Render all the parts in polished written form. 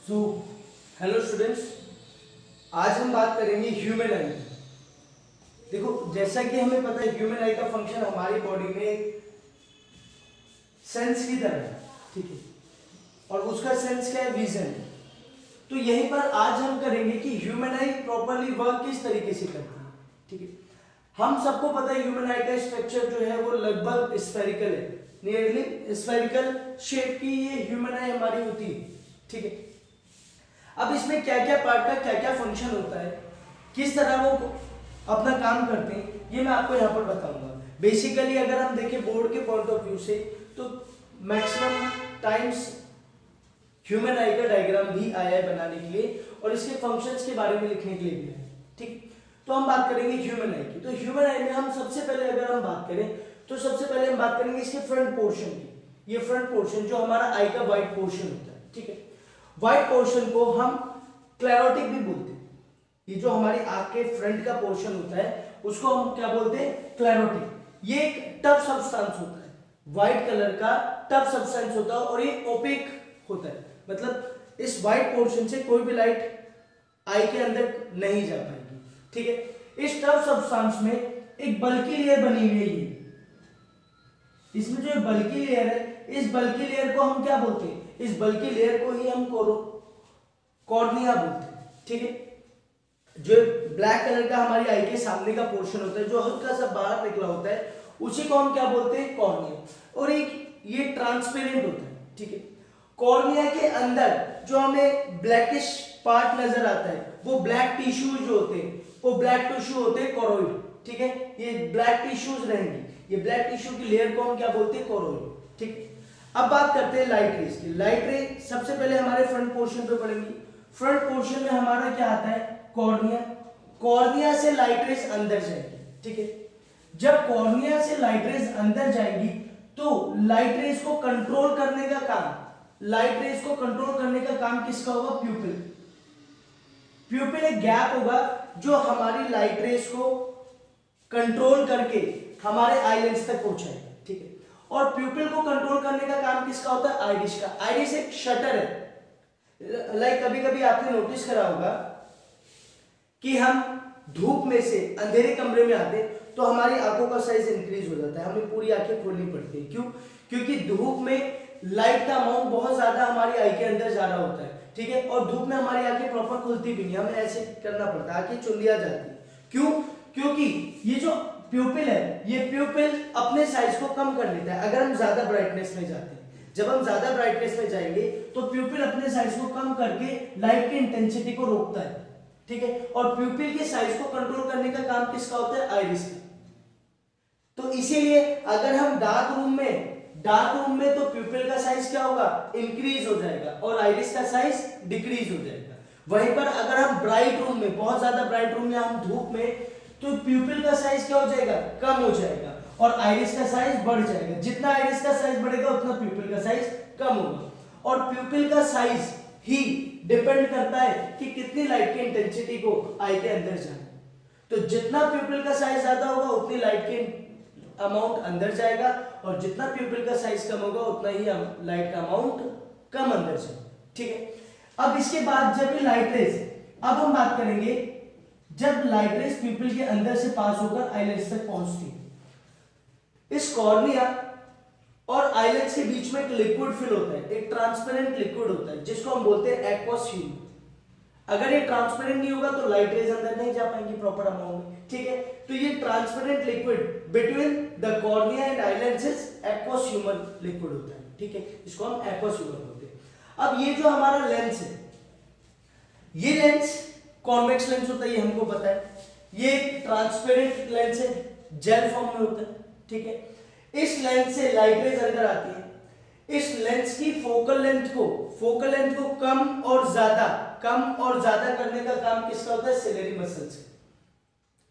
So hello students, आज हम बात करेंगे ह्यूमन आई। देखो, जैसा कि हमें पता है ह्यूमन आई का फंक्शन हमारी बॉडी में सेंस की तरह है, ठीक है, और उसका सेंस क्या है? विजन। तो यहीं पर आज हम करेंगे कि ह्यूमन आई प्रॉपरली वर्क किस तरीके से करती है, ठीक है। हम सबको पता है ह्यूमन आई का स्ट्रक्चर जो है वो लगभग स्फेरिकल है, नियरली स्फेरिकल शेप की ये ह्यूमन आई हमारी होती है, ठीक है। अब इसमें क्या क्या पार्ट का क्या क्या फंक्शन होता है, किस तरह वो अपना काम करते हैं, ये मैं आपको यहाँ पर बताऊंगा। बेसिकली अगर हम देखें बोर्ड के पॉइंट ऑफ व्यू से तो मैक्सिमम टाइम्स ह्यूमन आई का डायग्राम भी आया है बनाने के लिए और इसके फंक्शंस के बारे में लिखने के लिए भी है, ठीक। तो हम बात करेंगे ह्यूमन आई की। तो ह्यूमन आई में हम सबसे पहले अगर हम बात करें तो सबसे पहले हम बात करेंगे इसके फ्रंट पोर्शन की। ये फ्रंट पोर्शन जो हमारा आई का व्हाइट पोर्शन होता है, ठीक है। व्हाइट पोर्शन को हम क्लेरोटिक भी बोलते हैं। ये जो हमारी आंख के फ्रंट का पोर्शन होता है उसको हम क्या बोलते हैं? क्लेरोटिक। ये एक टफ सब्सटेंस होता है, व्हाइट कलर का टफ सब्सटेंस होता है और ये ओपेक होता है, मतलब इस व्हाइट पोर्शन से कोई भी लाइट आई के अंदर नहीं जा पाएगी, ठीक है। इस टफ सब्सटेंस में एक बल्की लेयर बनी हुई है। इसमें जो बल्की लेयर है, इस बल्की लेयर को हम क्या बोलते हैं? इस बल्की लेयर को ही हम कॉर्निया बोलते हैं, ठीक है। जो ब्लैक कलर का हमारी आई के सामने का पोर्शन होता है जो हल्का सा बाहर निकला होता है उसी को हम क्या बोलते हैं? कॉर्निया। और एक ये ट्रांसपेरेंट होता है, ठीक है। कॉर्निया के अंदर जो हमें ब्लैकिश पार्ट नजर आता है वो ब्लैक टिश्यू जो होते हैं वो ब्लैक टिश्यू होते हैं कोरोइड, ठीक है। ये ब्लैक टिश्यूज रहेंगी, ये ब्लैक टिश्यू की लेयर को हम क्या बोलते हैं? कोरोइड, ठीक है। अब बात करते हैं लाइट रेज की। लाइट रे सबसे पहले हमारे फ्रंट पोर्शन पे पड़ेंगी। फ्रंट पोर्शन में हमारा क्या आता है? कॉर्निया। कॉर्निया से लाइट रेज अंदर जाएगी, ठीक है। जब कॉर्निया से लाइट रेज अंदर जाएगी तो लाइट रेज को कंट्रोल करने का काम, लाइट रेज को कंट्रोल करने का काम किसका होगा? प्यूपिल। प्यूपिल एक गैप होगा जो हमारी लाइट रेज को कंट्रोल करके हमारे आई लेंस तक पहुंचाएगा, ठीक है। और प्यूपिल को कंट्रोल करने का काम किसका होता है? आइरिस का। आइरिस एक शटर है। लाइक कभी कभी आपने नोटिस करा होगा कि हम धूप में से अंधेरे कमरे में आते तो हमारी आंखों का साइज इंक्रीज हो जाता है, हमें पूरी आंखें खोलनी पड़ती है। क्यों? क्योंकि धूप में लाइट का अमाउंट बहुत ज्यादा हमारी आई के अंदर जा रहा होता है, ठीक है। और धूप में हमारी आंखें प्रॉपर खुलती भी नहीं, हमें ऐसे करना पड़ता है, आंखें चुंदिया जाती है। क्यों? क्योंकि ये जो प्यूपिल है, ये प्यूपिल अपने साइज को कम कर लेता है अगर हम ज्यादा ब्राइटनेस में जाते हैं। जब हम ज्यादा ब्राइटनेस में जाएंगे तो प्यूपिल अपने साइज को कम करके लाइट की इंटेंसिटी को रोकता है, ठीक है। और प्यूपिल के साइज को कंट्रोल करने का काम किसका होता है? आइरिस का। तो इसीलिए अगर हम डार्क रूम में तो प्यूपिल का साइज क्या होगा? इंक्रीज हो जाएगा और आइरिस का साइज डिक्रीज हो जाएगा। वहीं पर अगर हम ब्राइट रूम में, बहुत ज्यादा ब्राइट रूम में, हम धूप में, तो प्यूपिल का साइज क्या हो जाएगा? कम हो जाएगा और आइरिस का साइज बढ़ जाएगा। जितना आइरिस का साइज बढ़ेगा उतना प्यूपिल का साइज कम होगा। और प्यूपिल का साइज ही डिपेंड करता है कि कितनी लाइट की इंटेंसिटी को आई के अंदर जाए। तो जितना प्यूपिल का साइज ज्यादा होगा उतनी लाइट की अमाउंट अंदर जाएगा और जितना प्यूपिल का साइज कम होगा उतना ही लाइट का अमाउंट कम अंदर जाएगा, ठीक है। अब इसके बाद जब ये लाइट रेज, अब हम बात करेंगे जब लाइट रेज प्यूपिल के अंदर से पास होकर आईलेंस तक पहुंचती है। इस कॉर्निया और आईलेंस के बीच में एक लिक्विड फिल होता है, एक ट्रांसपेरेंट लिक्विड होता है जिसको हम बोलते हैं एक्वस ह्यूम। अगर ये ट्रांसपेरेंट नहीं होगा तो लाइट रेज अंदर नहीं जा पाएंगी प्रॉपर अमाउंट में, ठीक है। तो ये transparent liquid between the cornea and eye lens is aqueous humour liquid होता है, ठीक है। इसको हम एक्वस ह्यूमर बोलते हैं। अब ये जो हमारा लेंस है, ये लेंस कॉन्वेक्स लेंस होता है, ये हमको पता है। ये ट्रांसपेरेंट लेंस है, जेल फॉर्म में होता है, ठीक है। इस लेंस से लाइट रेज अंदर आती है। इस लेंस की फोकल लेंथ को कम और ज्यादा करने का काम किसका होता है? सिलेरी मसल्स,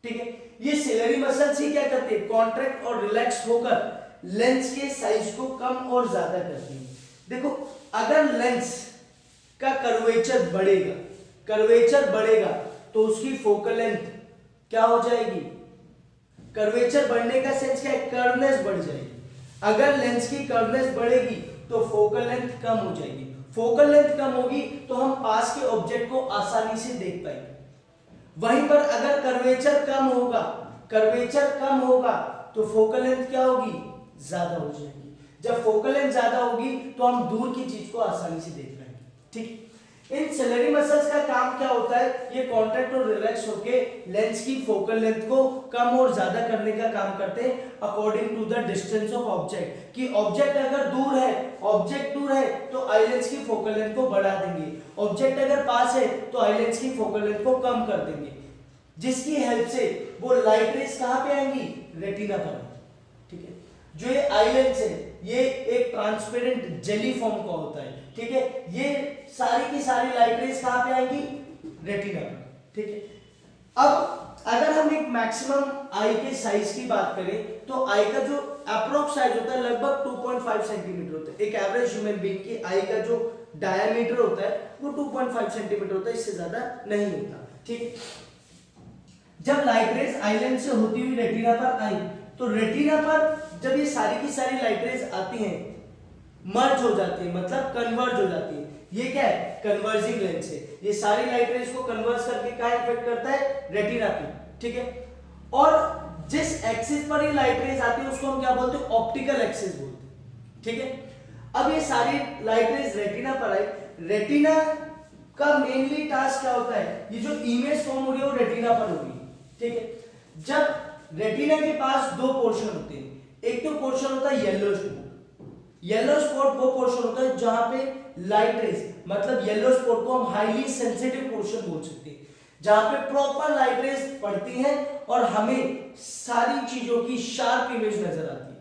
ठीक है। ये सिलेरी मसल्स ही क्या करते हैं? कॉन्ट्रैक्ट और रिलैक्स होकर लेंस के साइज को कम और ज्यादा करती है। देखो, अगर लेंस का कर्वेचर बढ़ेगा तो उसकी फोकल लेंथ क्या हो जाएगी? कर्वेचर बढ़ने का सेंस क्या है? कर्वनेस बढ़ जाएगी। अगर लेंस की कर्वनेस बढ़ेगी तो फोकल लेंथ कम हो जाएगी। फोकल लेंथ कम होगी तो हम पास के ऑब्जेक्ट को आसानी से देख पाएंगे। वहीं पर अगर कर्वेचर कम होगा तो फोकल लेंथ क्या होगी, ज्यादा हो जाएगी। जब फोकल लेंथ ज्यादा होगी तो हम दूर की चीज को आसानी से देख पाएंगे। ठीक, इन सिलेरी मसल्स का काम क्या होता है, ये कॉन्ट्रैक्ट और रिलैक्स होके लेंस की फोकल लेंथ को कम और ज्यादा करने का काम करते हैं according to the distance of object. कि ऑब्जेक्ट अगर दूर है तो आई लेंस की फोकल लेंथ को बढ़ा देंगे, ऑब्जेक्ट अगर पास है तो आई लेंस की फोकल लेंथ को कम कर देंगे, जिसकी हेल्प से वो लाइट रेज कहां पे आएंगी, रेटिना पर। ठीक है, जो ये आई लेंस है ये एक ट्रांसपेरेंट जेली फॉर्म का होता है। ठीक है, ये सारी की सारी लाइट रेज कहां पे आएंगी, रेटिना पर। ठीक है, अब अगर हम एक मैक्सिमम आई के साइज की बात करें तो आई का जो अप्रोक्स साइज होता है लगभग 2.5 सेंटीमीटर होता है। एक एवरेज ह्यूमन बीइंग की आई का जो डायमीटर होता है वो 2.5 सेंटीमीटर होता है, इससे ज्यादा नहीं होता। ठीक, जब लाइट रेज आई लेंस से होती हुई रेटिना पर आई तो रेटिना पर जब ये सारी की सारी लाइट रेज आती हैं, मर्ज हो जाती है, मतलब कन्वर्ज हो जाती है। ये क्या है, कन्वर्जिंग लेंस है। ये सारी लाइट रेज को कन्वर्ज करके कहां इफेक्ट करता है, रेटिना पे। ठीक है, और जिस एक्सिस पर ये लाइट रेज आती है उसको हम क्या बोलते हैं, ऑप्टिकल एक्सिस बोलते हैं। ठीक है, अब ये सारी लाइट रेज रेटिना पर आई, रेटिना का मेनली टास्क क्या होता है, ये जो इमेज फॉर्म हो रही है वो रेटिना पर हो रही है। ठीक है, जब रेटिना के पास दो पोर्शन होते हैं, एक तो पोर्शन होता है येलो स्पॉट वो पोर्शन होता है जहां पे लाइट रेज, मतलब येलो स्पॉट को हम हाईली सेंसिटिव पोर्शन बोल सकते हैं, जहां पे प्रॉपर लाइट रेज पड़ती हैं और हमें सारी चीजों की शार्प इमेज नजर आती है।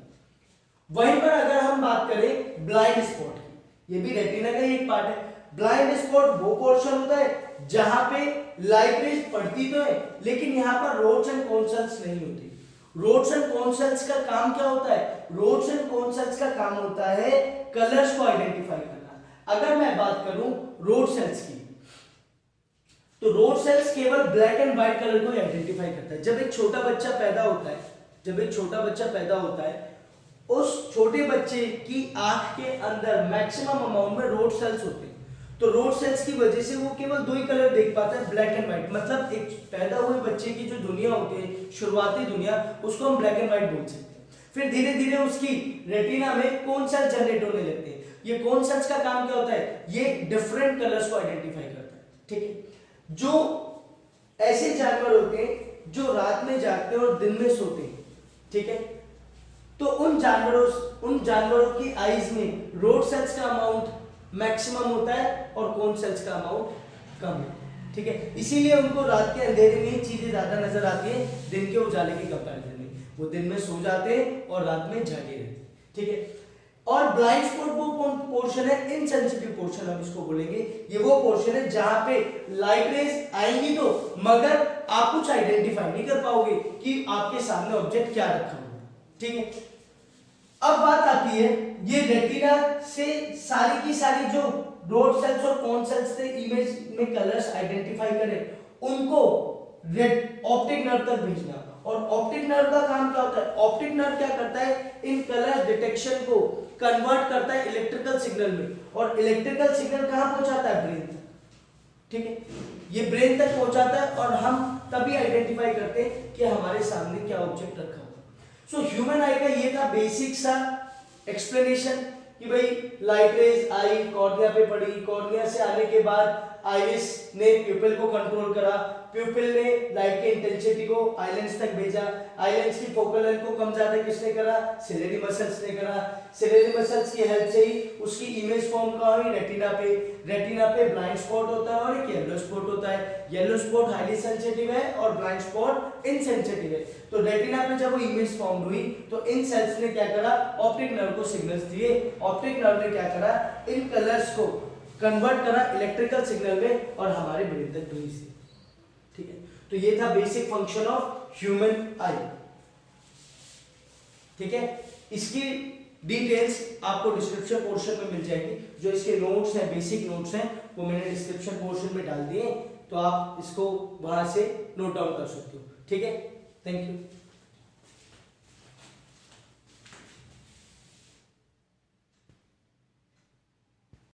वहीं पर अगर हम बात करें ब्लाइंड स्पॉट की, ये भी रेटिना का ही एक पार्ट है। ब्लाइंड स्पॉट वो पोर्शन होता है जहां पे लाइट रेज पड़ती तो है लेकिन यहां पर रोड्स एंड कोन सेल्स नहीं होती। रोड्स एंड कोन सेल्स का काम क्या होता है, रोड्स एंड कोन सेल्स का काम होता है कलर्स को आइडेंटिफाई करना। अगर मैं बात करूं रोड सेल्स की, तो रोड सेल्स केवल ब्लैक एंड व्हाइट कलर को आइडेंटिफाई करता है। जब एक छोटा बच्चा पैदा होता है उस छोटे बच्चे की आंख के अंदर मैक्सिमम अमाउंट में रोड सेल्स होते हैं। तो रोड सेल्स की वजह से वो केवल दो ही कलर देख पाता है, ब्लैक एंड व्हाइट। मतलब एक पैदा हुए बच्चे की जो दुनिया होती है, शुरुआती दुनिया, उसको हम ब्लैक एंड व्हाइट बोल सकते हैं। फिर धीरे धीरे उसकी रेटिना में कोन सेल जनरेट होने लगते हैं। ये कोन सेल्स का काम क्या होता है, ये डिफरेंट कलर्स को आइडेंटिफाई करता है। ठीक है, जो ऐसे जानवर होते हैं जो रात में जागते हैं और दिन में सोते हैं, ठीक है, तो उन जानवरों की आईज में रोड सेल्स का अमाउंट मैक्सिमम होता है और कोन सेल्स का अमाउंट कम है। ठीक है, इसीलिए उनको रात के अंधेरे में ही चीजें ज्यादा नजर आती है दिन के उजाले के कंपैरिजन में। वो दिन में सो जाते हैं और रात में जागे रहते हैं। ठीक है, और ब्लाइंड स्पॉट वो पोर्शन है, इनसेंसिटिव पोर्शन हम इसको बोलेंगे। ये वो पोर्शन है जहां पे लाइट रेज आएंगी तो मगर आप कुछ आइडेंटिफाई नहीं कर पाओगे कि आपके सामने ऑब्जेक्ट क्या रखा हुआ। ठीक है, अब बात आती है ये रेटिना से सारी की सारी जो रोड सेल्स और कोन सेल्स से इमेज में कलर्स आइडेंटिफाई करें उनको ऑप्टिक नर्व तक भेजना। और ऑप्टिक नर्व का काम क्या होता है, ऑप्टिक नर्व क्या करता है, इन कलर डिटेक्शन को कन्वर्ट करता है इलेक्ट्रिकल सिग्नल में, और इलेक्ट्रिकल सिग्नल कहां पहुंचाता है, ब्रेन तक। ठीक है, ये ब्रेन तक पहुंचाता है और हम तभी आइडेंटिफाई करते हैं कि हमारे सामने क्या ऑब्जेक्ट रखा हुआ। सो ह्यूमन आई का ये था बेसिक सा एक्सप्लेनेशन कि भाई लाइट रेज आई, कॉर्निया पे पड़ी, कॉर्निया से आने के बाद आइरिस ने प्यूपिल को कंट्रोल करा, प्यूपिल ने लाइट के इंटेंसिटी को आइलेंस तक भेजा, आइलेंस की फोकल लेंथ को कम ज्यादा किसने करा, सिलेरी मसल्स ने करा। सिलेरी मसल्स की हेल्प से ही उसकी इमेज फॉर्म कहाँ हुई, रेटिना पे। रेटिना पे ब्लाइंड स्पॉट होता है और एक येलो स्पॉट होता है। येलो स्पॉट हाईली सेंसिटिव है और ब्लाइंड स्पॉट इनसेंसिटिव है। तो रेटिना पे जब वो इमेज फॉर्म हुई तो इन सेल्स ने क्या करा, ऑप्टिक नर्व को सिग्नल्स दिए। ऑप्टिक नर्व ने क्या करा, इन कलर्स को कन्वर्ट करा इलेक्ट्रिकल सिग्नल में और हमारे ब्रेन तक भेज दिया। ठीक है, तो ये था बेसिक फंक्शन ऑफ ह्यूमन आई। ठीक है, इसकी डिटेल्स आपको डिस्क्रिप्शन पोर्शन में मिल जाएगी। जो इसके नोट्स हैं, बेसिक नोट्स हैं, वो मैंने डिस्क्रिप्शन पोर्शन में डाल दिए, तो आप इसको वहां से नोट डाउन कर सकते हो। ठीक है, थैंक यू।